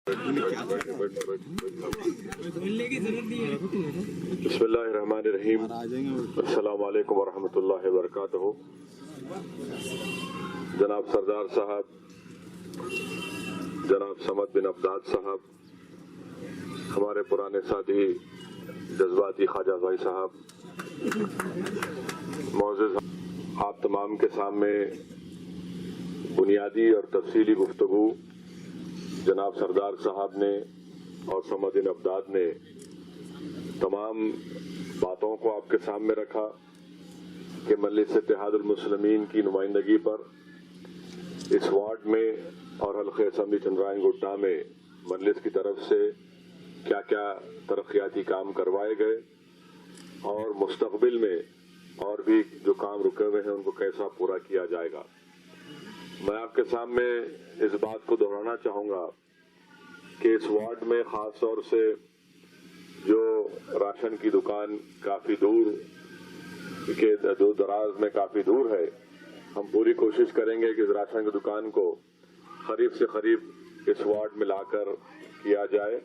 बिस्मिल्लाहिर्रहमानिर्रहीम। अस्सलाम वालेकुम वरहमतुल्लाहि वबरकातुहू। जनाब सरदार साहब, जनाब समद बिन अब्दाद साहब, हमारे पुराने साथी जज्बाती ख्वाजा भाई साहब, मौजूद आप तमाम के सामने बुनियादी और तफसीली गुफ्तगू जनाब सरदार साहब ने और समद बिन अब्दाद ने तमाम बातों को आपके सामने रखा कि मजलिस इत्तेहादुल मुस्लिमीन की नुमाइंदगी पर इस वार्ड में और हल्के असम्बली चंद्रायन गुट्टा में मजलिस की तरफ से क्या क्या तरक्याती काम करवाए गए और मुस्तकबिल में और भी जो काम रुके हुए हैं उनको कैसा पूरा किया जाएगा। मैं आपके सामने इस बात को दोहराना चाहूँगा कि इस वार्ड में ख़ास तौर से जो राशन की दुकान काफ़ी दूर के दूर दराज में काफ़ी दूर है, हम पूरी कोशिश करेंगे कि इस राशन की दुकान को करीब से करीब इस वार्ड में लाकर किया जाए।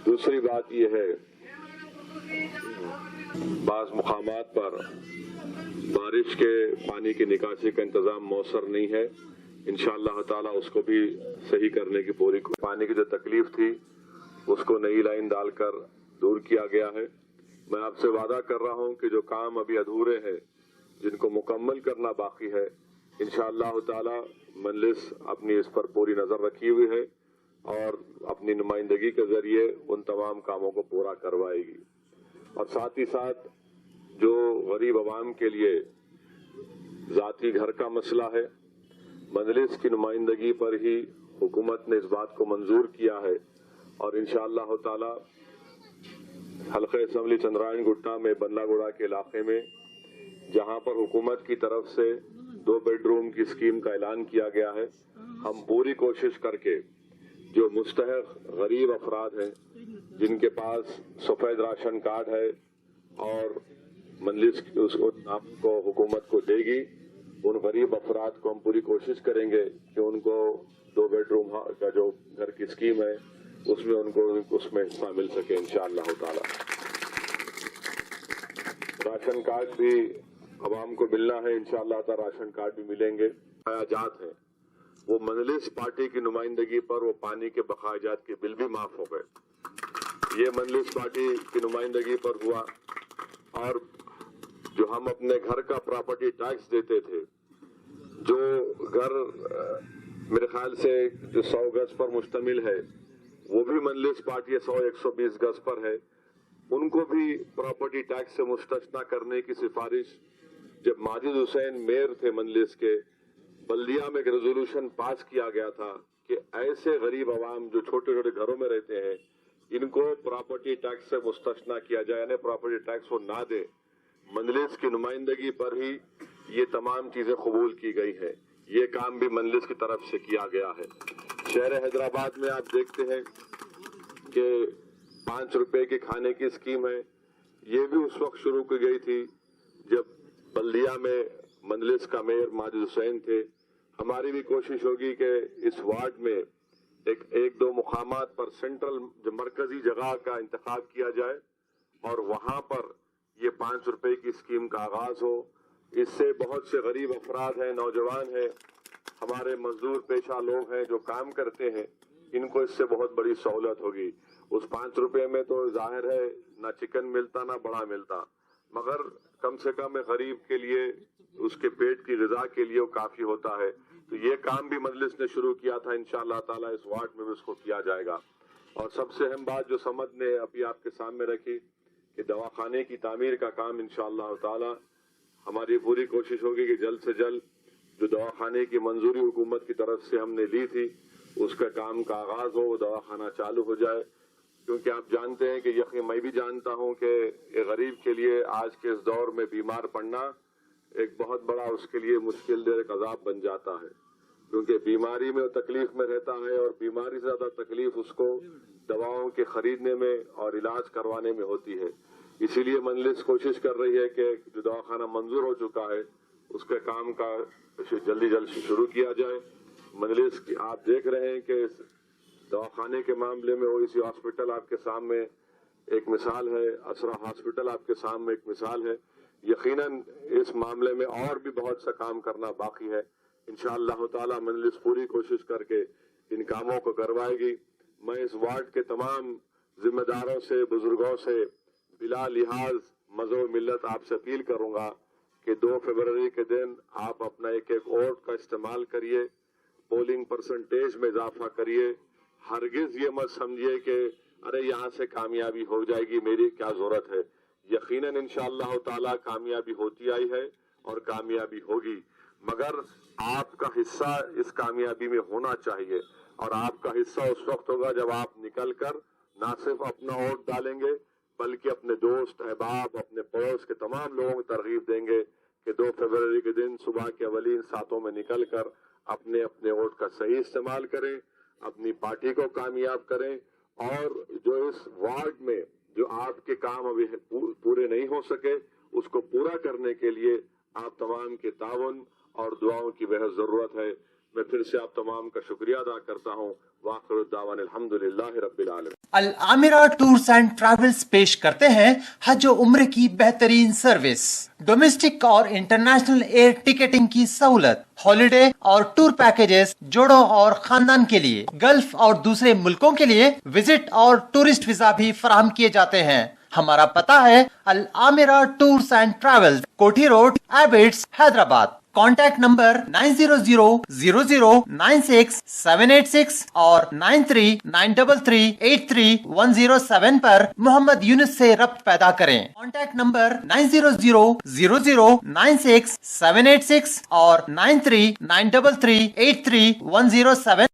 दूसरी बात यह है, बाज़ मुकामात पर बारिश के पानी की निकासी का इंतज़ाम मौसर नहीं है। इंशाअल्लाह ताला उसको भी सही करने की पूरी, पानी की जो तकलीफ थी उसको नई लाइन डालकर दूर किया गया है। मैं आपसे वादा कर रहा हूं कि जो काम अभी अधूरे हैं जिनको मुकम्मल करना बाकी है, इंशाअल्लाह ताला मजलिस अपनी इस पर पूरी नजर रखी हुई है और अपनी नुमाइंदगी के जरिए उन तमाम कामों को पूरा करवाएगी। और साथ ही साथ जो गरीब अवाम के लिए जाती घर का मसला है, मजलिस की नुमाइंदगी पर ही हुकूमत ने इस बात को मंजूर किया है और इंशाअल्लाह ताला हल्के असम्बली चंद्रायन गुट्टा में बंदलागुड़ा के इलाके में जहां पर हुकूमत की तरफ से 2 बेडरूम की स्कीम का ऐलान किया गया है, हम पूरी कोशिश करके जो मुस्तहक गरीब अफराद हैं जिनके पास सफेद राशन कार्ड है और मजलिस उसको नाम को हुकूमत को देगी, उन गरीब अफराद को हम पूरी कोशिश करेंगे कि उनको 2 बेडरूम का जो घर की स्कीम है उसमें उनको उसमें हिस्सा मिल सके इंशाअल्लाह ताला। राशन कार्ड भी अवाम को मिलना है, इंशाअल्लाह ताला राशन कार्ड भी मिलेंगे। बकायाजात हैं वो मजलिस पार्टी की नुमाइंदगी पर वो पानी के बकायाजात के बिल भी माफ हो गए। ये मजलिस पार्टी की नुमाइंदगी पर हुआ। और जो हम अपने घर का प्रॉपर्टी टैक्स देते थे, जो घर मेरे ख्याल से जो 100 गज पर मुश्तमिल है वो भी मजलिस पार्टी 100-120 गज पर है, उनको भी प्रॉपर्टी टैक्स से मुस्तस्ना करने की सिफारिश जब माजिद हुसैन मेयर थे मजलिस के, बल्दिया में एक रेजोल्यूशन पास किया गया था कि ऐसे गरीब अवाम जो छोटे छोटे घरों में रहते हैं इनको प्रॉपर्टी टैक्स से मुस्तस्ना किया जाए, यानी प्रॉपर्टी टैक्स वो ना दे। मजलिस की नुमाइंदगी पर ही ये तमाम चीजें कबूल की गई है। ये काम भी मजलिस की तरफ से किया गया है। शहर हैदराबाद में आप देखते हैं कि 5 रुपए के खाने की स्कीम है, ये भी उस वक्त शुरू की गई थी जब बल्दिया में मजलिस का मेयर माजिद हुसैन थे। हमारी भी कोशिश होगी कि इस वार्ड में एक 2 मुकामात पर सेंट्रल जो मरकजी जगह का इंतखाब किया जाए और वहां पर ये 5 रुपए की स्कीम का आगाज हो। इससे बहुत से गरीब अफराद हैं, नौजवान हैं, हमारे मजदूर पेशा लोग हैं जो काम करते हैं, इनको इससे बहुत बड़ी सहूलत होगी। उस 5 रुपए में तो जाहिर है ना चिकन मिलता ना बड़ा मिलता, मगर कम से कम गरीब के लिए उसके पेट की ग़िज़ा के लिए वो काफी होता है। तो ये काम भी मजलिस ने शुरू किया था, इंशाअल्लाह ताला इस वार्ड में भी उसको किया जाएगा। और सबसे अहम बात जो समद ने अभी आपके सामने रखी कि दवाखाने की तामीर का काम इंशाअल्लाह ताला हमारी पूरी कोशिश होगी कि जल्द से जल्द जो दवाखाने की मंजूरी हुकूमत की तरफ से हमने ली थी उसका काम का आगाज हो, वो दवाखाना चालू हो जाए। क्योंकि आप जानते हैं कि यकीन मैं भी जानता हूं कि एक गरीब के लिए आज के इस दौर में बीमार पड़ना एक बहुत बड़ा उसके लिए मुश्किल एक अजाब बन जाता है, क्योंकि बीमारी में वो तकलीफ में रहता है और बीमारी से ज्यादा तकलीफ उसको दवाओं के खरीदने में और इलाज करवाने में होती है। इसीलिए मजलिस कोशिश कर रही है कि जो दवाखाना मंजूर हो चुका है उसके काम का जल्दी शुरू किया जाए। मजलिस आप देख रहे हैं कि दवाखाने के मामले में ओईसी हॉस्पिटल आपके सामने एक मिसाल है, असरा हॉस्पिटल आपके सामने एक मिसाल है। यकीनन इस मामले में और भी बहुत सा काम करना बाकी है। इंशाअल्लाह ताला मजलिस पूरी कोशिश करके इन कामों को करवाएगी। मैं इस वार्ड के तमाम जिम्मेदारों से, बुजुर्गों से बिला लिहाज मज़ो मिल्लत आपसे अपील करूंगा कि 2 फरवरी के दिन आप अपना एक एक वोट का इस्तेमाल करिए, पोलिंग परसेंटेज में इजाफा करिए। हरगिज ये मत समझिए कि अरे यहाँ से कामयाबी हो जाएगी, मेरी क्या जरूरत है। यकीनन इंशाअल्लाह ताला कामयाबी होती आई है और कामयाबी होगी, मगर आपका हिस्सा इस कामयाबी में होना चाहिए। और आपका हिस्सा उस वक्त होगा जब आप निकल कर ना सिर्फ अपना वोट डालेंगे बल्कि अपने दोस्त, अहबाब, अपने पड़ोस के तमाम लोगों को तरगीब देंगे कि 2 फरवरी के दिन सुबह के अवलीन सातों में निकल कर अपने अपने वोट का सही इस्तेमाल करें, अपनी पार्टी को कामयाब करें। और जो इस वार्ड में जो आपके काम अभी पूरे नहीं हो सके उसको पूरा करने के लिए आप तमाम के ताउन और दुआओं की बेहद जरूरत है। मैं फिर से आप तमाम का शुक्रिया अदा करता हूँ। वाखिर दावान अल्हम्दुलिल्लाहि रब्बिल आलमीन। अल आमिरा टूर्स एंड ट्रैवल्स पेश करते हैं हज और उम्र की बेहतरीन सर्विस, डोमेस्टिक और इंटरनेशनल एयर टिकटिंग की सहूलत, हॉलिडे और टूर पैकेजेस जोड़ों और खानदान के लिए, गल्फ और दूसरे मुल्कों के लिए विजिट और टूरिस्ट वीजा भी फराहम किए जाते हैं। हमारा पता है अल आमिरा टूर्स एंड ट्रैवल्स, कोठी road, Abids, Hyderabad. Contact number 9000096786 और 9393383107 पर मोहम्मद यूनुस से रब्त पैदा करें। कॉन्टैक्ट नंबर 9000096786 और 9393383107